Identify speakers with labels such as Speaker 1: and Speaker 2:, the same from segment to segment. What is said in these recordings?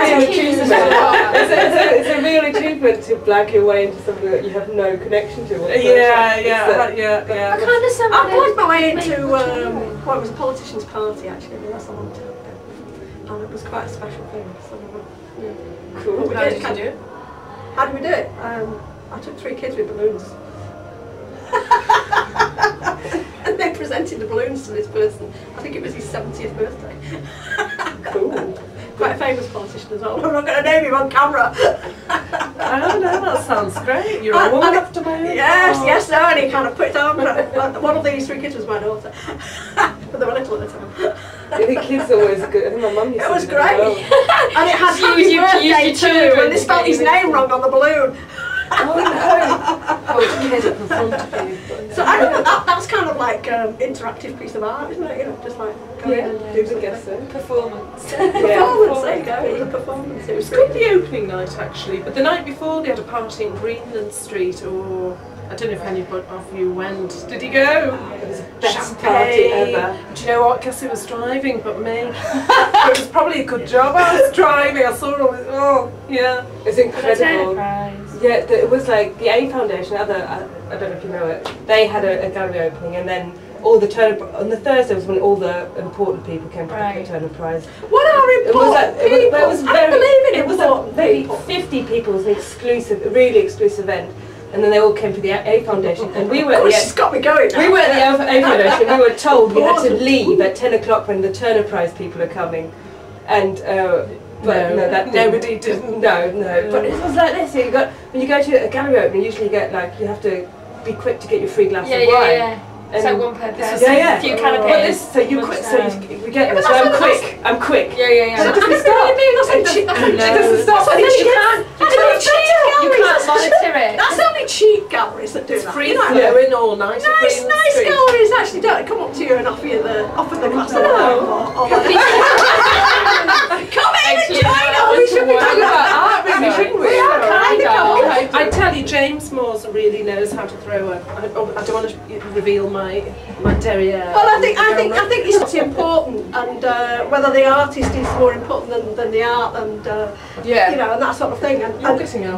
Speaker 1: It's a real achievement to blag your way into something that you have no connection to.
Speaker 2: Yeah.
Speaker 3: I blagged my way into what was a politician's party actually, but that's a long time ago. And it was quite a special thing. So, yeah.
Speaker 1: Cool.
Speaker 3: How did you do it? How did we do it? I took 3 kids with balloons. And they presented the balloons to this person. I think it was his 70th birthday.
Speaker 1: Cool.
Speaker 3: Quite a famous politician as well. I'm not going to name him on camera.
Speaker 2: Oh no, that sounds great. You're a woman after my own.
Speaker 3: Yes, no, and he kind of put it on. One of these 3 kids was my daughter. But they were little at the time.
Speaker 1: I think kids are always good. I think my mum used to.
Speaker 3: It was great. And it had happy birthday too, and they spelled his name wrong on the balloon.
Speaker 1: Oh no! Oh, she had it in front of you.
Speaker 3: So I don't know, that's kind of like interactive piece of art, isn't it? You know, just like go in and do something.
Speaker 1: Guess so.
Speaker 3: Performance. Performance, there you go. It was a performance. It was
Speaker 2: good the opening night actually, but the night before they had a party in Greenland Street, or I don't know if any of you went. Did you go?
Speaker 1: It was the best party ever.
Speaker 2: Do you know what? Guess who was driving but me? It was probably a good job I was driving. I saw all this. Oh, yeah.
Speaker 1: It's incredible. Yeah, it was like the A Foundation. I don't know if you know it. They had a gallery opening, and then all the Turner on the Thursday was when all the important people came to the Turner Prize.
Speaker 3: What are important people?
Speaker 1: It was very,
Speaker 3: I believe in
Speaker 1: it was a 50 people. It was an exclusive, a really exclusive event. And then they all came for the A Foundation, and we were.
Speaker 3: She's got me going now.
Speaker 1: We were at the A Foundation. We were told we had to leave at 10 o'clock when the Turner Prize people are coming, and. But no, that
Speaker 2: nobody didn't.
Speaker 1: No. But it was like this. You got when you go to a gallery opening, usually you get like you have to be quick to get your free glass of wine.
Speaker 4: Yeah. So one per person.
Speaker 1: Yeah.
Speaker 4: A few canapes.
Speaker 1: So you quick. So we get this. So I'm quick. I'm quick.
Speaker 4: Yeah.
Speaker 1: So it doesn't stop. It doesn't stop.
Speaker 4: You can't monitor it.
Speaker 3: That's only cheap galleries that do that.
Speaker 2: Free flowing all night.
Speaker 3: Nice galleries actually don't come up to you and offer the glass of wine. Come in and join us. We should be talking about art, shouldn't we?
Speaker 2: I tell you, James Moores really knows how to throw a. I don't want to reveal my derriere.
Speaker 3: Well, I think it's important, and whether the artist is more important than the art, and you know, and that sort of thing. And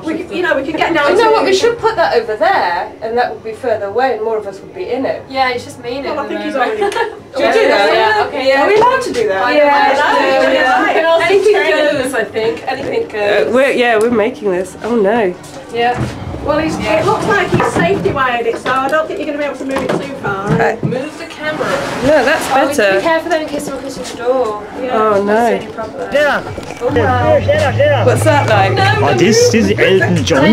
Speaker 3: we can get down.
Speaker 1: You know what? We should put that over there, and that would be further away, and more of us would be in it.
Speaker 4: Yeah, it's just me in it.
Speaker 3: Well, I think he's already.
Speaker 1: Should we do that?
Speaker 4: Yeah. Okay.
Speaker 1: Are we allowed to do that?
Speaker 2: Yeah. Anything goes. I think anything goes.
Speaker 1: We're making this. Oh no.
Speaker 2: Yeah.
Speaker 3: Well, it looks like he's safety wired it, so I don't think you're going to be able to move it too far.
Speaker 2: Move the camera.
Speaker 1: No, that's better.
Speaker 4: Be careful though in case someone comes to the door.
Speaker 1: Oh no. What's that like?
Speaker 5: Oh, this is Elton John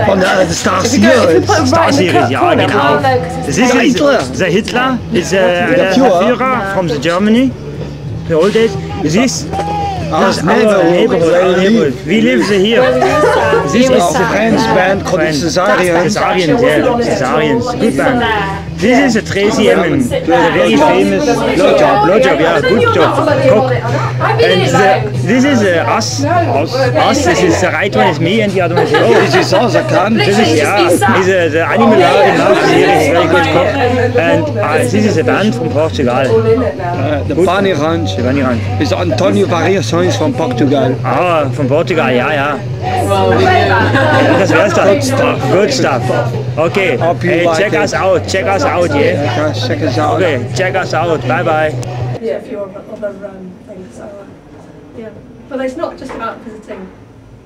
Speaker 5: von der Star Series. Star Series, ja genau. Das ist the Hitler, is a Führer from the Germany, the old days. This is our neighborhood. We live here. This is the French band called Cesarians. Cesarians, good band. This is a Tracy Emin, a very famous blowjob, yeah, good job, cook. And this is us. This is the right one is me, and the other one is oh, this is us, I can't. This is he's the animal art series, very good cook. And this is a band from Portugal.
Speaker 6: The Bunny Ranch. Is Antonio Variações from Portugal.
Speaker 5: Ah, from Portugal, yeah. Das wär's dann. Good stuff. Okay, hey, check us out, yeah?
Speaker 6: Check us out.
Speaker 5: Okay, check us out, bye.
Speaker 3: Yeah, a few other things, so yeah. But it's not just about visiting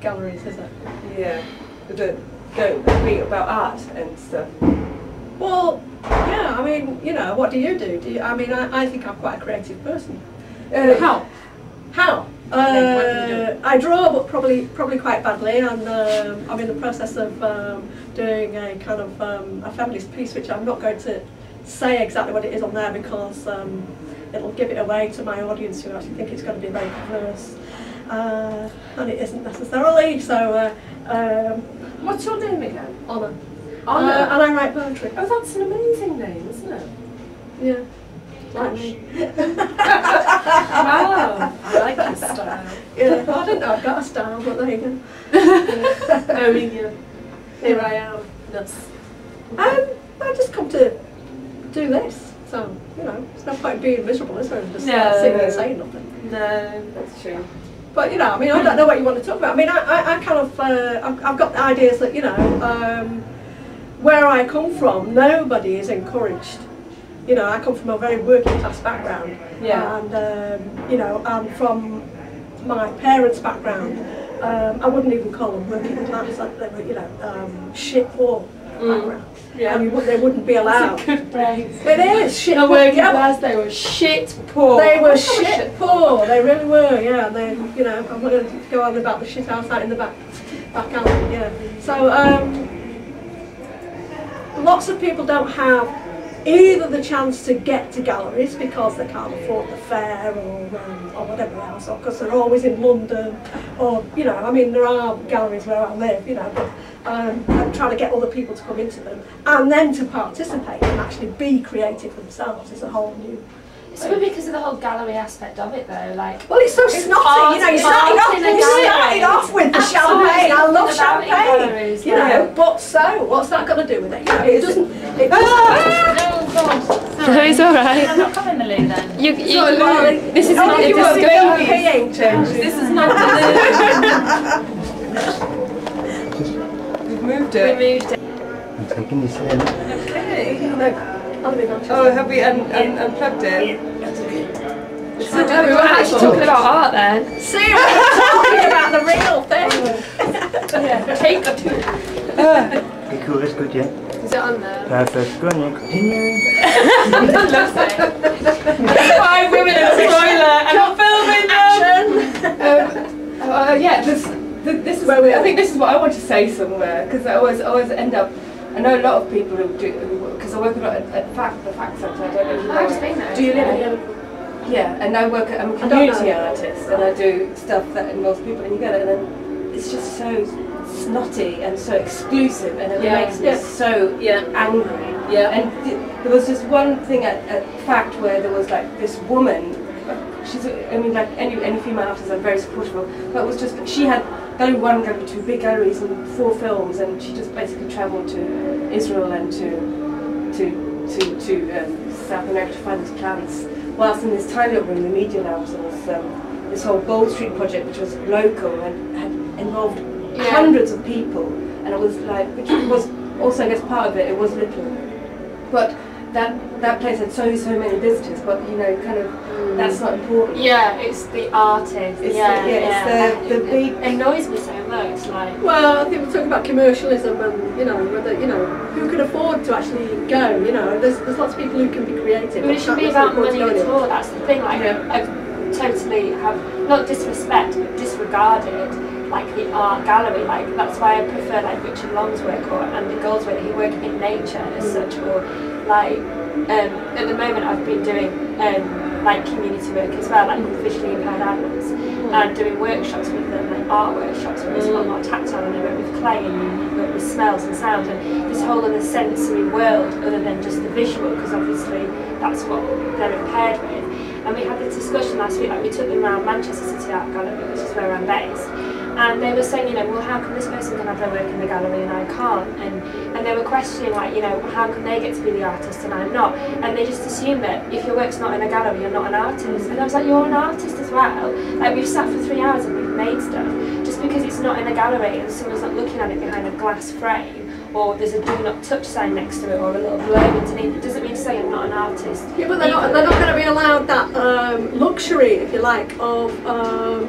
Speaker 3: galleries, is it?
Speaker 1: Yeah, don't read about art and stuff.
Speaker 3: Well, yeah, I mean, you know, what do you do? I think I'm quite a creative person. How? I draw, but probably quite badly, and I'm in the process of doing a kind of a feminist piece, which I'm not going to say exactly what it is on there because it'll give it away to my audience who actually think it's going to be very perverse, and it isn't necessarily. So,
Speaker 2: what's your name again?
Speaker 3: Honor.
Speaker 2: Honor.
Speaker 3: And I write poetry.
Speaker 2: Oh, that's an amazing name, isn't it?
Speaker 3: Yeah. Like me.
Speaker 2: Wow, I like your style.
Speaker 3: Yeah, I didn't know I've got a style, but there you go.
Speaker 2: I mean, here I am. Nuts.
Speaker 3: I just come to do this, so, you know, there's no point being miserable, is there? Just sitting and saying nothing.
Speaker 2: No, that's true.
Speaker 3: But, you know, I mean, I don't know what you want to talk about. I mean, I kind of, I've got the ideas that, you know, where I come from, nobody is encouraged. You know, I come from a very working class background. Yeah. And, you know, and from my parents' background, I wouldn't even call them working class. They were, you know, shit poor background. Yeah. And they wouldn't be allowed.
Speaker 4: That's a good phrase.
Speaker 3: It is shit poor.
Speaker 4: Working class, they were shit poor.
Speaker 3: They were shit poor. They really were. Yeah. And they, you know, I'm not going to go on about the shit house out in the back alley. Yeah. So lots of people don't have either the chance to get to galleries because they can't afford the fare or whatever else, or because they're always in London, or, you know, I mean, there are galleries where I live, you know, but I'm trying to get other people to come into them, and then to participate and actually be creative themselves is a whole new.
Speaker 4: It's probably because of the whole gallery aspect of it, though. Like,
Speaker 3: well, it's so snotty, you know. You started off with the champagne. I love champagne, you know. But so, what's that got to do with it? You know, it doesn't. It doesn't.
Speaker 4: No, it's all right.
Speaker 7: I'm not coming, the loo then.
Speaker 4: This is not a discussion.
Speaker 2: This is not the We've moved it.
Speaker 4: We moved it.
Speaker 5: I'm taking this in.
Speaker 2: Okay.
Speaker 3: Oh,
Speaker 2: have we unplugged it?
Speaker 4: So we were actually talking about art then.
Speaker 3: See, we're talking about the real thing.
Speaker 4: Yeah. Take the two.
Speaker 5: Okay, cool, that's good, yeah.
Speaker 4: Is it on there?
Speaker 5: Perfect, go on then, continue.
Speaker 4: Loves it.
Speaker 2: 5 women in a toilet and I'm filming them.
Speaker 1: Yeah, this is where I think this is what I want to say somewhere, because I always end up. I know a lot of people who do, because I work a lot at the fact centre. I don't know if you know.
Speaker 4: I've seen that.
Speaker 3: Do you live in Liverpool?
Speaker 1: Yeah, and I'm a community artist, and I do stuff that involves people, and you get it, and then it's just so snotty and so exclusive, and it makes me so angry. Yeah. And there was just one thing at Fact where there was like this woman. She's, I mean, like any female artist, I'm very supportive of, but it was just, she had gallery 1, gallery 2, big galleries and 4 films, and she just basically travelled to Israel and to South America to find these plants, whilst in this tiny little room, the Media Labs, there was this whole Bold Street project, which was local and had involved hundreds of people, and it was like, which was also, I guess, part of it, it was little, but that place had so many visitors, but you know, kind of, that's not important.
Speaker 4: Yeah, it's the artist.
Speaker 1: It's
Speaker 4: it's
Speaker 1: the big.
Speaker 4: It annoys me so much. Like,
Speaker 3: well, I think we're talking about commercialism, and you know, whether, you know, who can afford to actually go. You know, there's lots of people who can be creative.
Speaker 4: but it should be about money at all. That's the thing. Like, I totally have not disrespect, but disregarded like the art gallery. Like, that's why I prefer like Richard Long's work or Andy Gould's work. He work in nature as such, or like at the moment I've been doing like community work as well, like with visually impaired adults, and doing workshops with them, like art workshops where it's a lot more tactile, and you work with clay and you work with smells and sounds and this whole other sensory world other than just the visual, because obviously that's what they're impaired with. And we had this discussion last week, like we took them around Manchester City Art Gallery, which is where I'm based, and they were saying, you know, well, how come this person can have their work in the gallery and I can't? And they were questioning, like, you know, how can they get to be the artist and I'm not? And they just assume that if your work's not in a gallery, you're not an artist. And I was like, you're an artist as well. Like, we've sat for 3 hours and we've made stuff. Just because it's not in a gallery and someone's not looking at it behind a glass frame, or there's a do not touch sign next to it, or a little blurb underneath, it doesn't mean to say I'm not an artist.
Speaker 3: Yeah, but they're not going to be allowed that luxury, if you like, of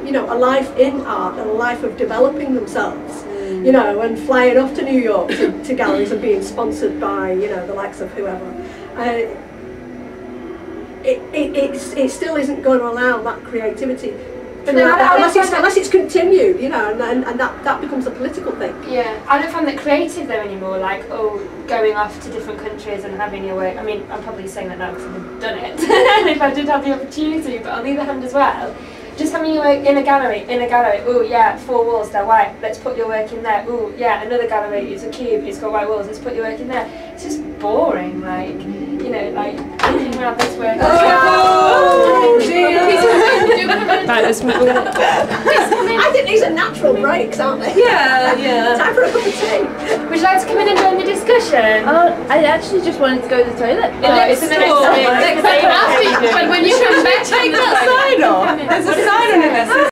Speaker 3: you know, a life in art and a life of developing themselves, you know, and flying off to New York to galleries and being sponsored by, you know, the likes of whoever. It still isn't going to allow that creativity. Unless it's continued, you know, and that becomes a political thing.
Speaker 4: Yeah, I don't find that creative though anymore, like, oh, going off to different countries and having your work. I mean, I'm probably saying that now because I've done it, if I did have the opportunity, but on the other hand as well, just having your work in a gallery, oh yeah, 4 walls, they're white, let's put your work in there. Oh yeah, another gallery, it's a cube, it's got white walls, let's put your work in there. It's just boring, like, you know, like, looking around this work.
Speaker 3: I think these are natural breaks, aren't they?
Speaker 2: Yeah.
Speaker 3: Time for a cup of tea.
Speaker 4: Would you like to come in and join the discussion?
Speaker 7: I actually just wanted to go to the toilet.
Speaker 4: It's in the next
Speaker 2: When you come back, take that sign off. There's a sign on it that says